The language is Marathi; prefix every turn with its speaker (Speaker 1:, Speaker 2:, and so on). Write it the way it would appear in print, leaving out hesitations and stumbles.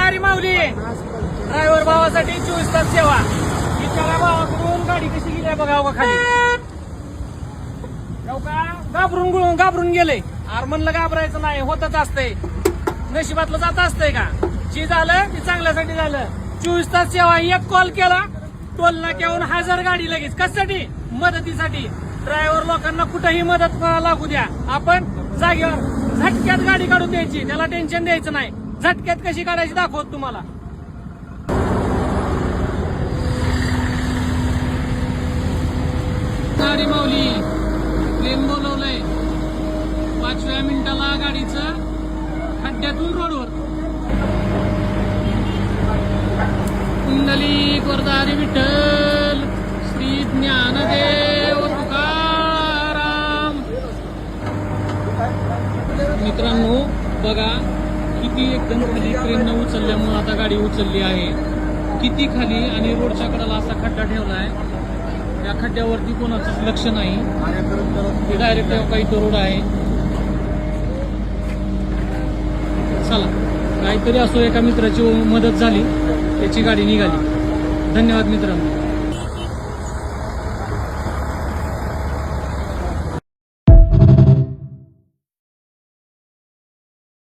Speaker 1: दारी माऊली ड्रायव्हर भावासाठी 24 तास सेवा. विचारा भावाकडून गाडी कशी गेली बघा हो खाली. घाबरून गेले. आर म्हणलं घाबरायचं नाही, होतच असतंय, नशिबातलं जात असतंय का. जे झालं ते चांगल्यासाठी झालं. 24 तास सेवा. एक कॉल केला टोल नाक्याहून 1000 गाडी लगेच. कशासाठी? मदतीसाठी. ड्रायव्हर लोकांना कुठेही मदत लागू द्या, आपण जागेवर झटक्यात गाडी काढून द्यायची, त्याला टेन्शन द्यायचं नाही. झटक्यात कशी काढायची दाखवत तुम्हाला. दारी माऊली ट्रेन बोलवलंय 5व्या मिनिटाला गाडीचं खड्ड्यातून रोडवर. कुंडली वरदारी विठ्ठल श्री ज्ञानदेव तुकाराम. मित्रांनो बघा किती एकदम खाली ट्रेननं उचलल्यामुळे आता गाडी उचलली आहे. किती खाली आणि रोडच्या कडेला असा खड्डा ठेवलाय. या खड्ड्यावरती कोणाचं लक्ष नाही. हे डायरेक्ट काही तो रोड आहे. चला काहीतरी असो, एका मित्राची मदत झाली, त्याची गाडी निघाली. धन्यवाद मित्रांनो.